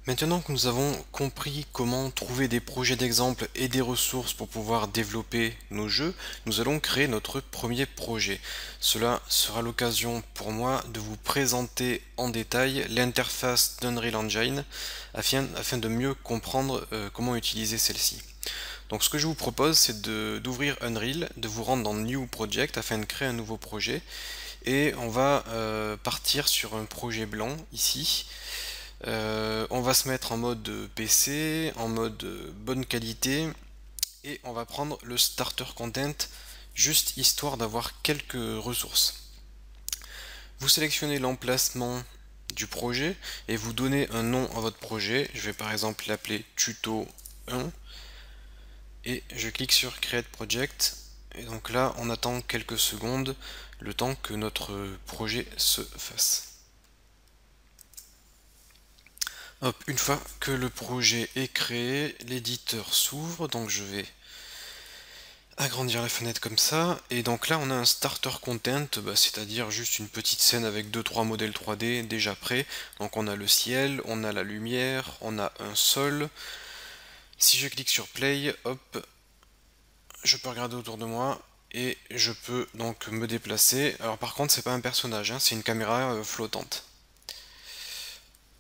Maintenant que nous avons compris comment trouver des projets d'exemple et des ressources pour pouvoir développer nos jeux, nous allons créer notre premier projet. Cela sera l'occasion pour moi de vous présenter en détail l'interface d'Unreal Engine afin de mieux comprendre comment utiliser celle-ci. Donc ce que je vous propose, c'est d'ouvrir Unreal, de vous rendre dans New Project afin de créer un nouveau projet. Et on va partir sur un projet blanc ici. On va se mettre en mode PC, en mode bonne qualité, et on va prendre le starter content juste histoire d'avoir quelques ressources. Vous sélectionnez l'emplacement du projet et vous donnez un nom à votre projet. Je vais par exemple l'appeler tuto 1 et je clique sur create project. Et donc là, on attend quelques secondes, le temps que notre projet se fasse. Hop, une fois que le projet est créé, l'éditeur s'ouvre, donc je vais agrandir la fenêtre comme ça, et donc là on a un starter content, c'est-à-dire juste une petite scène avec 2-3 modèles 3D déjà prêts. Donc on a le ciel, on a la lumière, on a un sol. Si je clique sur play, hop, je peux regarder autour de moi et je peux donc me déplacer. Alors par contre c'est pas un personnage, hein, c'est une caméra flottante.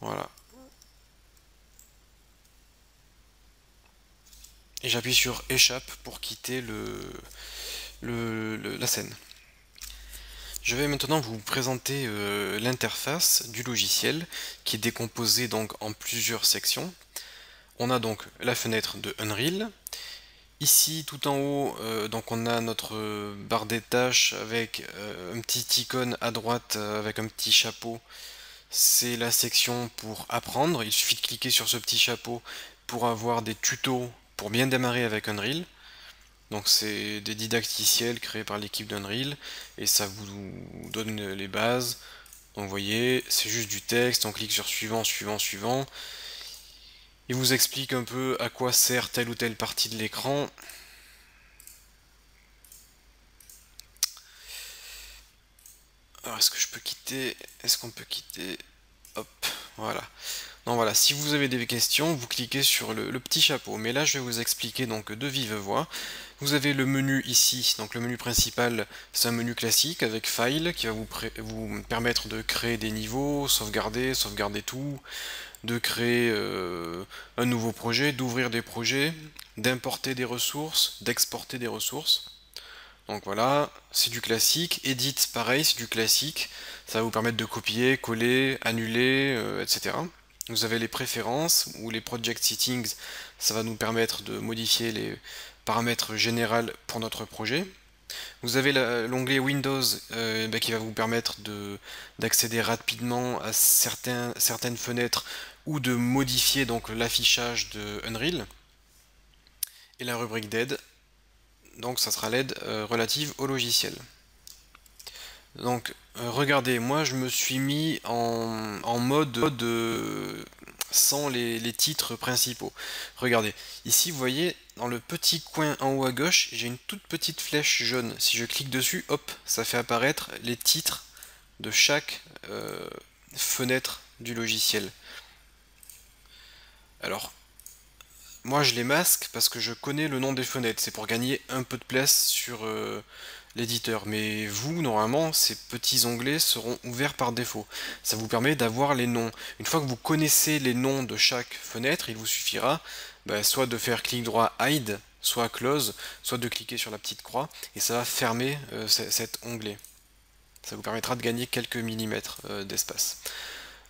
Voilà. Et j'appuie sur échappe pour quitter la scène. Je vais maintenant vous présenter l'interface du logiciel qui est décomposée donc en plusieurs sections. On a donc la fenêtre de Unreal. Ici tout en haut, donc on a notre barre des tâches avec un petit icône à droite avec un petit chapeau. C'est la section pour apprendre. Il suffit de cliquer sur ce petit chapeau pour avoir des tutos pour bien démarrer avec Unreal. Donc c'est des didacticiels créés par l'équipe d'Unreal et ça vous donne les bases. Donc vous voyez, c'est juste du texte, on clique sur suivant, suivant, suivant. Il vous explique un peu à quoi sert telle ou telle partie de l'écran. Alors est-ce que je peux quitter? Est-ce qu'on peut quitter? Hop, voilà. Donc voilà, si vous avez des questions, vous cliquez sur le petit chapeau. Mais là, je vais vous expliquer donc de vive voix. Vous avez le menu ici, donc le menu principal, c'est un menu classique avec File qui va vous permettre de créer des niveaux, sauvegarder tout, de créer un nouveau projet, d'ouvrir des projets, d'importer des ressources, d'exporter des ressources. Donc voilà, c'est du classique. Edit, pareil, c'est du classique. Ça va vous permettre de copier, coller, annuler, etc. Vous avez les préférences ou les project settings, ça va nous permettre de modifier les paramètres généraux pour notre projet. Vous avez l'onglet Windows qui va vous permettre d'accéder rapidement à certaines fenêtres ou de modifier donc l'affichage de Unreal. Et la rubrique d'aide, donc ça sera l'aide relative au logiciel. Donc regardez, moi je me suis mis en mode sans les titres principaux. Regardez, ici vous voyez dans le petit coin en haut à gauche, j'ai une toute petite flèche jaune. Si je clique dessus, hop, ça fait apparaître les titres de chaque fenêtre du logiciel. Alors, moi je les masque parce que je connais le nom des fenêtres, c'est pour gagner un peu de place sur l'éditeur. Mais vous, normalement, ces petits onglets seront ouverts par défaut. Ça vous permet d'avoir les noms. Une fois que vous connaissez les noms de chaque fenêtre, il vous suffira soit de faire clic droit Hide, soit Close, soit de cliquer sur la petite croix, et ça va fermer cet onglet. Ça vous permettra de gagner quelques millimètres d'espace.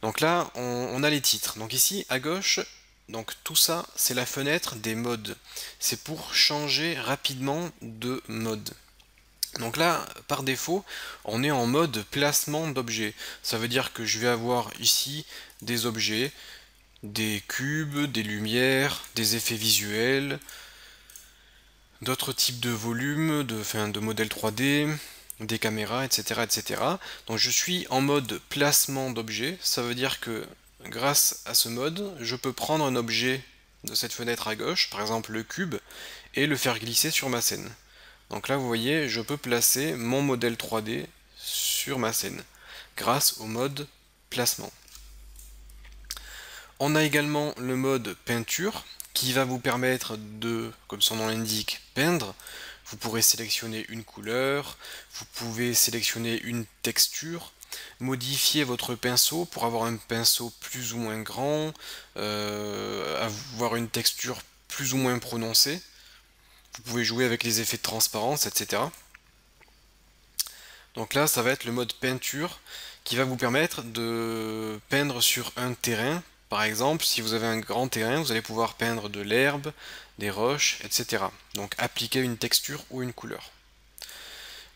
Donc là, on a les titres. Donc ici, à gauche, donc tout ça, c'est la fenêtre des modes. C'est pour changer rapidement de mode. Donc là, par défaut, on est en mode placement d'objets. Ça veut dire que je vais avoir ici des objets, des cubes, des lumières, des effets visuels, d'autres types de volumes, de modèles 3D, des caméras, etc., etc. Donc je suis en mode placement d'objets. Ça veut dire que grâce à ce mode, je peux prendre un objet de cette fenêtre à gauche, par exemple le cube, et le faire glisser sur ma scène. Donc là, vous voyez, je peux placer mon modèle 3D sur ma scène grâce au mode placement. On a également le mode peinture qui va vous permettre de, comme son nom l'indique, peindre. Vous pourrez sélectionner une couleur, vous pouvez sélectionner une texture, modifier votre pinceau pour avoir un pinceau plus ou moins grand, avoir une texture plus ou moins prononcée. Vous pouvez jouer avec les effets de transparence, etc. Donc là, ça va être le mode peinture qui va vous permettre de peindre sur un terrain. Par exemple, si vous avez un grand terrain, vous allez pouvoir peindre de l'herbe, des roches, etc. Donc appliquer une texture ou une couleur.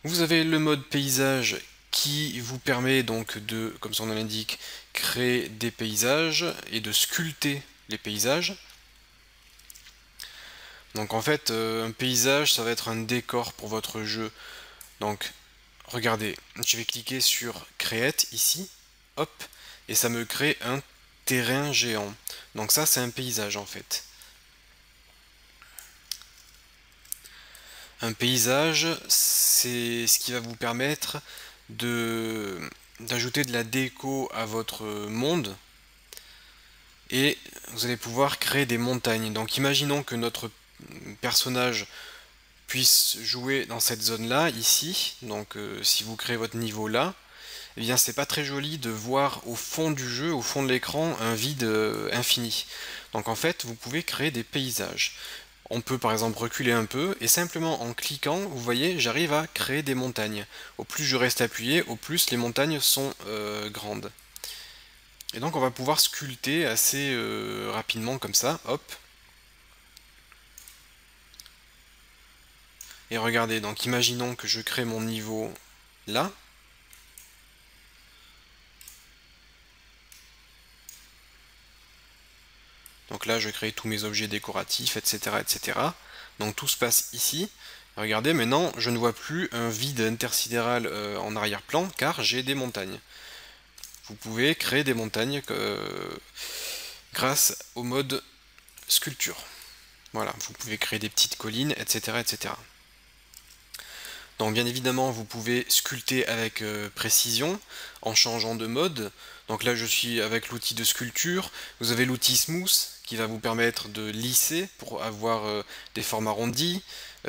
Vous avez le mode paysage qui vous permet donc de, comme son nom l'indique, créer des paysages et de sculpter les paysages. Donc en fait, un paysage, ça va être un décor pour votre jeu. Donc regardez, je vais cliquer sur Create ici, hop, et ça me crée un terrain géant. Donc ça, c'est un paysage en fait. Un paysage, c'est ce qui va vous permettre d'ajouter de la déco à votre monde et vous allez pouvoir créer des montagnes. Donc imaginons que notre personnage puisse jouer dans cette zone-là, ici. Donc si vous créez votre niveau là, eh bien c'est pas très joli de voir au fond du jeu, au fond de l'écran, un vide infini. Donc en fait, vous pouvez créer des paysages. On peut par exemple reculer un peu et simplement en cliquant, vous voyez, j'arrive à créer des montagnes. Au plus je reste appuyé, au plus les montagnes sont grandes. Et donc on va pouvoir sculpter assez rapidement comme ça, hop. Et regardez, donc imaginons que je crée mon niveau là. Donc là, je crée tous mes objets décoratifs, etc., etc. Donc tout se passe ici. Regardez, maintenant, je ne vois plus un vide intersidéral en arrière-plan, car j'ai des montagnes. Vous pouvez créer des montagnes grâce au mode sculpture. Voilà, vous pouvez créer des petites collines, etc., etc. Donc bien évidemment, vous pouvez sculpter avec précision en changeant de mode. Donc là, je suis avec l'outil de sculpture. Vous avez l'outil Smooth qui va vous permettre de lisser pour avoir des formes arrondies.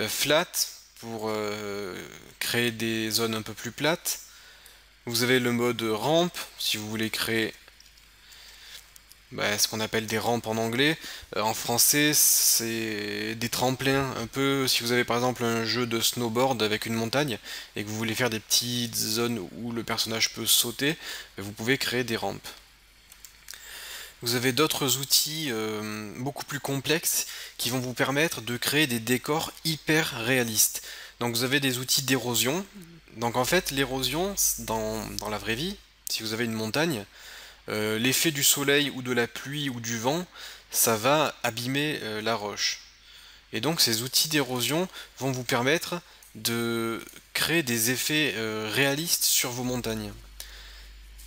Flat pour créer des zones un peu plus plates. Vous avez le mode rampe si vous voulez créer ce qu'on appelle des rampes en anglais. En français, c'est des tremplins. Un peu, si vous avez par exemple un jeu de snowboard avec une montagne et que vous voulez faire des petites zones où le personnage peut sauter, vous pouvez créer des rampes. Vous avez d'autres outils beaucoup plus complexes qui vont vous permettre de créer des décors hyper réalistes. Donc vous avez des outils d'érosion. Donc en fait, l'érosion, dans la vraie vie, si vous avez une montagne, l'effet du soleil ou de la pluie ou du vent, ça va abîmer la roche. Et donc ces outils d'érosion vont vous permettre de créer des effets réalistes sur vos montagnes.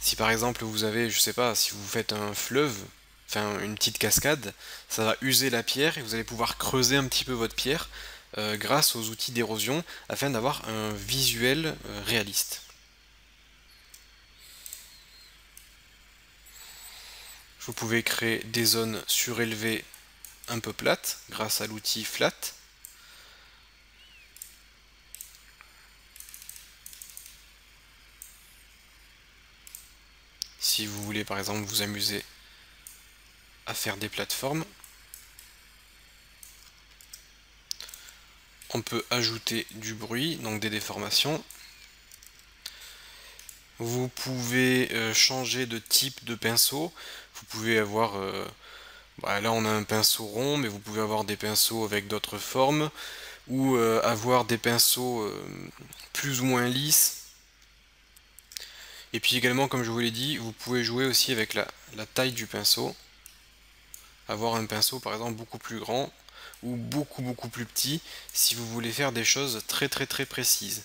Si par exemple vous avez, je sais pas, si vous faites un fleuve, enfin une petite cascade, ça va user la pierre et vous allez pouvoir creuser un petit peu votre pierre grâce aux outils d'érosion afin d'avoir un visuel réaliste. Vous pouvez créer des zones surélevées un peu plates grâce à l'outil Flat. Si vous voulez par exemple vous amuser à faire des plateformes, on peut ajouter du bruit, donc des déformations. Vous pouvez changer de type de pinceau. Vous pouvez avoir, là on a un pinceau rond, mais vous pouvez avoir des pinceaux avec d'autres formes, ou avoir des pinceaux plus ou moins lisses. Et puis également, comme je vous l'ai dit, vous pouvez jouer aussi avec la taille du pinceau. Avoir un pinceau par exemple beaucoup plus grand ou beaucoup plus petit si vous voulez faire des choses très précises.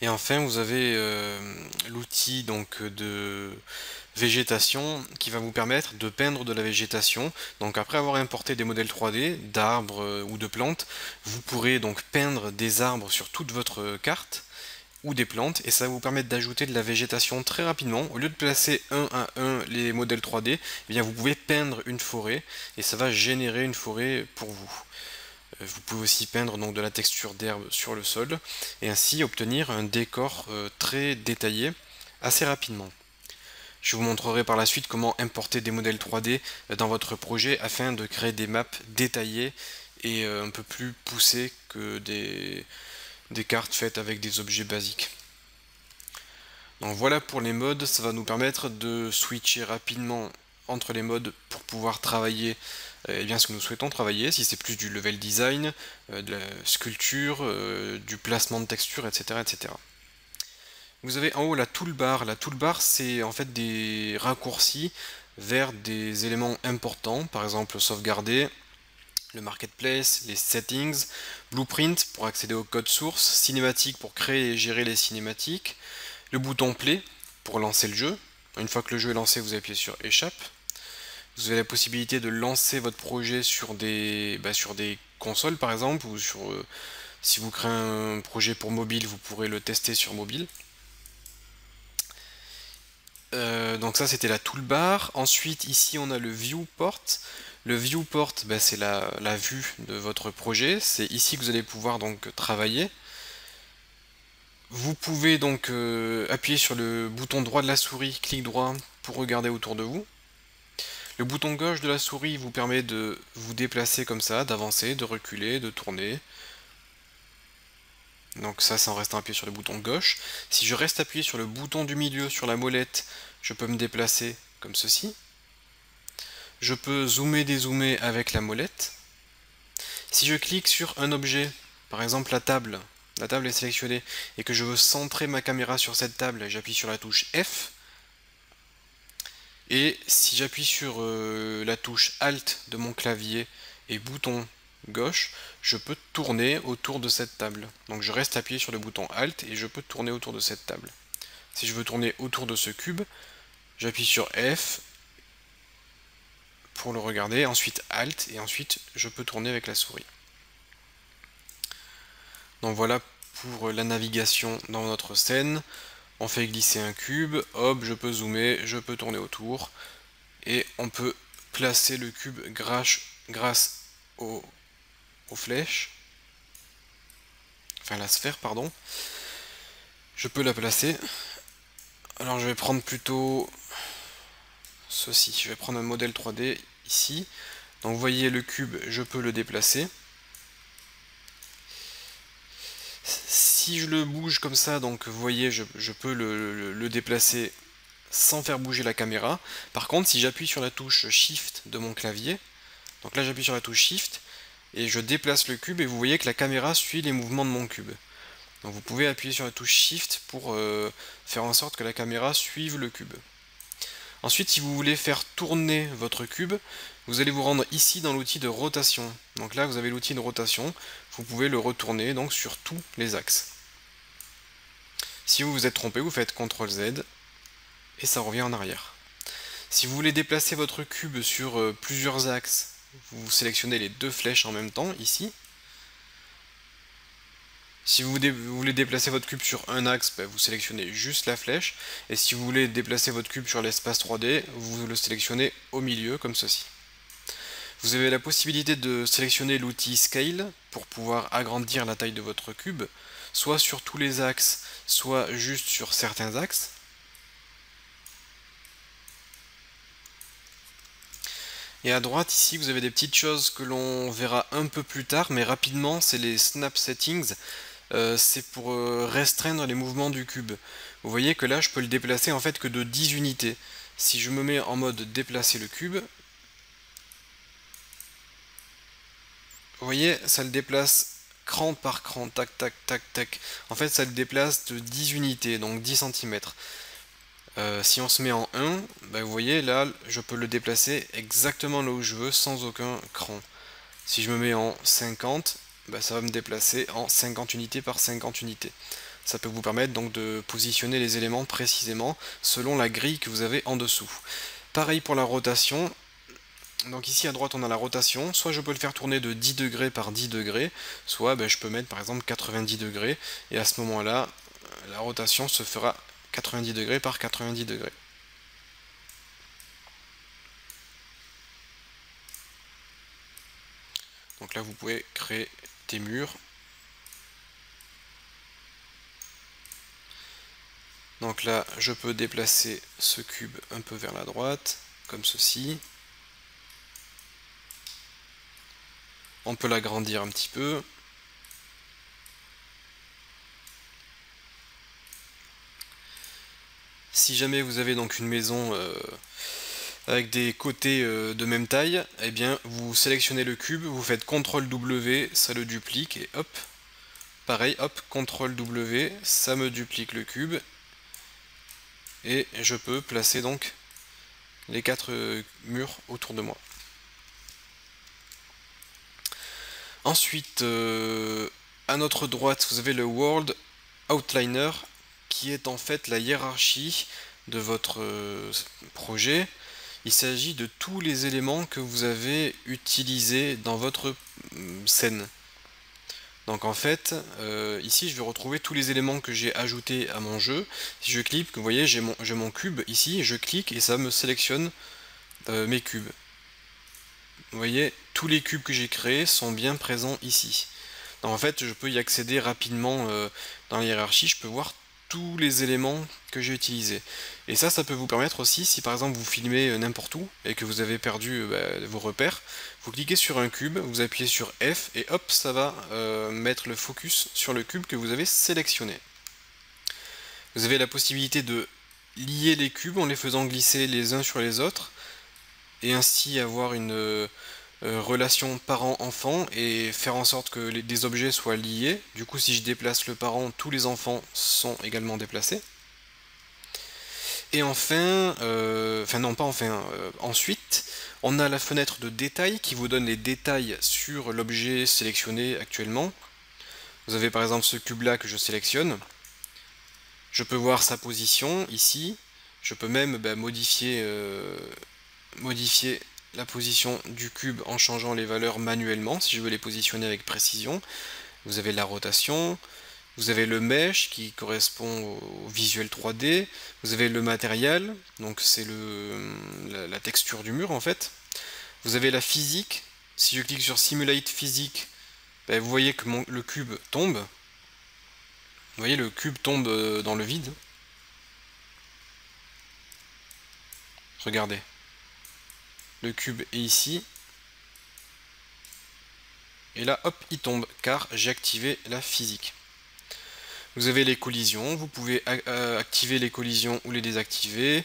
Et enfin, vous avez l'outil donc de végétation qui va vous permettre de peindre de la végétation. Donc après avoir importé des modèles 3D d'arbres ou de plantes, vous pourrez donc peindre des arbres sur toute votre carte ou des plantes, et ça va vous permettre d'ajouter de la végétation très rapidement. Au lieu de placer un à un les modèles 3D, eh bien vous pouvez peindre une forêt et ça va générer une forêt pour vous. Vous pouvez aussi peindre donc de la texture d'herbe sur le sol et ainsi obtenir un décor très détaillé assez rapidement. Je vous montrerai par la suite comment importer des modèles 3D dans votre projet afin de créer des maps détaillées et un peu plus poussées que des cartes faites avec des objets basiques. Donc voilà pour les modes, ça va nous permettre de switcher rapidement entre les modes pour pouvoir travailler bien ce que nous souhaitons travailler, si c'est plus du level design, de la sculpture, du placement de texture, etc., etc. Vous avez en haut la toolbar. La toolbar, c'est en fait des raccourcis vers des éléments importants, par exemple sauvegarder, le marketplace, les settings, blueprint pour accéder au code source, cinématique pour créer et gérer les cinématiques, le bouton play pour lancer le jeu. Une fois que le jeu est lancé, vous appuyez sur échappe. Vous avez la possibilité de lancer votre projet sur des consoles par exemple, ou sur si vous créez un projet pour mobile, vous pourrez le tester sur mobile. Donc ça c'était la toolbar. Ensuite ici on a le viewport. Le viewport, c'est la vue de votre projet. C'est ici que vous allez pouvoir donc travailler. Vous pouvez donc appuyer sur le bouton droit de la souris, clic droit, pour regarder autour de vous. Le bouton gauche de la souris vous permet de vous déplacer comme ça, d'avancer, de reculer, de tourner. Donc ça c'est en restant appuyé sur le bouton gauche. Si je reste appuyé sur le bouton du milieu, sur la molette, je peux me déplacer comme ceci. Je peux zoomer, dézoomer avec la molette. Si je clique sur un objet, par exemple la table est sélectionnée, et que je veux centrer ma caméra sur cette table, j'appuie sur la touche F. Et si j'appuie sur la touche Alt de mon clavier et bouton gauche, je peux tourner autour de cette table. Donc je reste appuyé sur le bouton Alt et je peux tourner autour de cette table. Si je veux tourner autour de ce cube, j'appuie sur F pour le regarder, ensuite Alt, et ensuite je peux tourner avec la souris. Donc voilà pour la navigation dans notre scène. On fait glisser un cube, hop, je peux zoomer, je peux tourner autour, et on peut placer le cube grâce aux flèches, enfin la sphère, pardon. Je peux la placer. Alors je vais prendre plutôt ceci, je vais prendre un modèle 3D ici. Donc vous voyez le cube, je peux le déplacer. Si je le bouge comme ça, donc vous voyez, je peux le déplacer sans faire bouger la caméra. Par contre, si j'appuie sur la touche Shift de mon clavier, donc là j'appuie sur la touche Shift et je déplace le cube et vous voyez que la caméra suit les mouvements de mon cube. Donc vous pouvez appuyer sur la touche Shift pour faire en sorte que la caméra suive le cube. Ensuite, si vous voulez faire tourner votre cube, vous allez vous rendre ici dans l'outil de rotation. Donc là, vous avez l'outil de rotation, vous pouvez le retourner donc sur tous les axes. Si vous vous êtes trompé, vous faites CTRL Z et ça revient en arrière. Si vous voulez déplacer votre cube sur plusieurs axes, vous sélectionnez les deux flèches en même temps ici. Si vous voulez déplacer votre cube sur un axe, vous sélectionnez juste la flèche. Et si vous voulez déplacer votre cube sur l'espace 3D, vous le sélectionnez au milieu comme ceci. Vous avez la possibilité de sélectionner l'outil Scale pour pouvoir agrandir la taille de votre cube, soit sur tous les axes, soit juste sur certains axes. Et à droite ici vous avez des petites choses que l'on verra un peu plus tard, mais rapidement c'est les Snap Settings. C'est pour restreindre les mouvements du cube. Vous voyez que là je peux le déplacer en fait que de 10 unités. Si je me mets en mode déplacer le cube, vous voyez ça le déplace cran par cran, tac tac tac tac. En fait ça le déplace de 10 unités, donc 10 cm. Si on se met en 1, vous voyez là je peux le déplacer exactement là où je veux sans aucun cran. Si je me mets en 50, ça va me déplacer en 50 unités par 50 unités. Ça peut vous permettre donc de positionner les éléments précisément selon la grille que vous avez en dessous. Pareil pour la rotation. Donc ici à droite on a la rotation, soit je peux le faire tourner de 10 degrés par 10 degrés, soit je peux mettre par exemple 90 degrés, et à ce moment là la rotation se fera 90 degrés par 90 degrés. Donc là, vous pouvez créer des murs. Donc là, je peux déplacer ce cube un peu vers la droite, comme ceci. On peut l'agrandir un petit peu. Si jamais vous avez donc une maison avec des côtés de même taille, eh bien vous sélectionnez le cube, vous faites CTRL W, ça le duplique, et hop, pareil, hop, CTRL W, ça me duplique le cube, et je peux placer donc les 4 murs autour de moi. Ensuite, à notre droite, vous avez le World Outliner, qui est en fait la hiérarchie de votre projet. Il s'agit de tous les éléments que vous avez utilisés dans votre scène. Donc en fait, ici je vais retrouver tous les éléments que j'ai ajoutés à mon jeu. Si je clique, vous voyez, j'ai mon cube ici, je clique et ça me sélectionne mes cubes. Vous voyez, tous les cubes que j'ai créés sont bien présents ici. Donc en fait, je peux y accéder rapidement dans la hiérarchie, je peux voir tous les éléments que j'ai utilisés. Et ça peut vous permettre aussi, si par exemple vous filmez n'importe où et que vous avez perdu vos repères, vous cliquez sur un cube, vous appuyez sur F et hop, ça va mettre le focus sur le cube que vous avez sélectionné. Vous avez la possibilité de lier les cubes en les faisant glisser les uns sur les autres et ainsi avoir une relation parent-enfant et faire en sorte que des objets soient liés. Du coup, si je déplace le parent, tous les enfants sont également déplacés. Et enfin, ensuite, on a la fenêtre de détail qui vous donne les détails sur l'objet sélectionné actuellement. Vous avez par exemple ce cube là que je sélectionne. Je peux voir sa position ici. Je peux même modifier la position du cube en changeant les valeurs manuellement si je veux les positionner avec précision. Vous avez la rotation, vous avez le mesh qui correspond au visuel 3D, vous avez le matériel, donc c'est la texture du mur en fait. Vous avez la physique, si je clique sur Simulate Physique, vous voyez que le cube tombe. Vous voyez, le cube tombe dans le vide. Regardez. Le cube est ici. Et là, hop, il tombe, car j'ai activé la physique. Vous avez les collisions, vous pouvez activer les collisions ou les désactiver.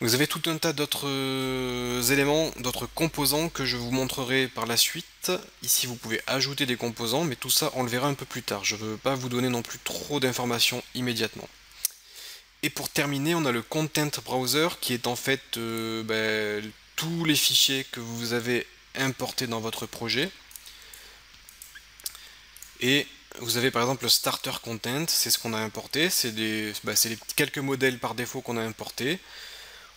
Vous avez tout un tas d'autres éléments, d'autres composants que je vous montrerai par la suite. Ici, vous pouvez ajouter des composants, mais tout ça, on le verra un peu plus tard. Je ne veux pas vous donner non plus trop d'informations immédiatement. Et pour terminer, on a le Content Browser qui est en fait tous les fichiers que vous avez importés dans votre projet. Et vous avez par exemple le Starter Content, c'est ce qu'on a importé, c'est les quelques modèles par défaut qu'on a importés.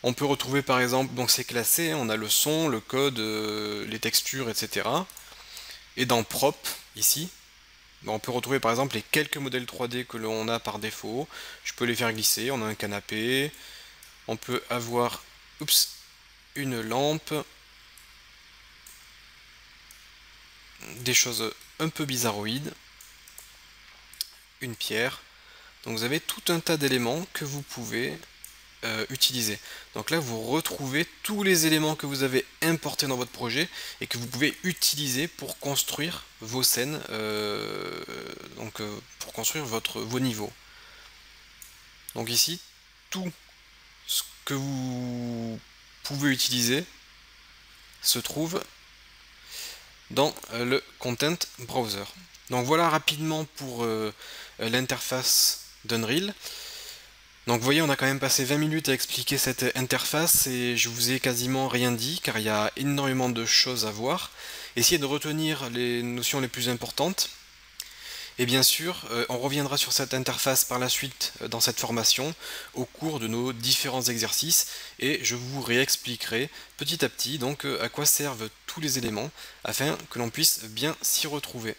On peut retrouver par exemple, donc c'est classé, on a le son, le code, les textures, etc. Et dans Prop, ici, on peut retrouver par exemple les quelques modèles 3D que l'on a par défaut. Je peux les faire glisser, on a un canapé, on peut avoir une lampe, des choses un peu bizarroïdes, une pierre. Donc vous avez tout un tas d'éléments que vous pouvez utiliser. Donc là vous retrouvez tous les éléments que vous avez importés dans votre projet et que vous pouvez utiliser pour construire vos scènes, pour construire vos niveaux. Donc ici, tout ce que vous pouvez utiliser se trouve dans le Content Browser. Donc voilà rapidement pour l'interface d'Unreal. Donc vous voyez, on a quand même passé 20 minutes à expliquer cette interface et je vous ai quasiment rien dit car il y a énormément de choses à voir. Essayez de retenir les notions les plus importantes. Et bien sûr, on reviendra sur cette interface par la suite dans cette formation au cours de nos différents exercices et je vous réexpliquerai petit à petit donc à quoi servent tous les éléments afin que l'on puisse bien s'y retrouver.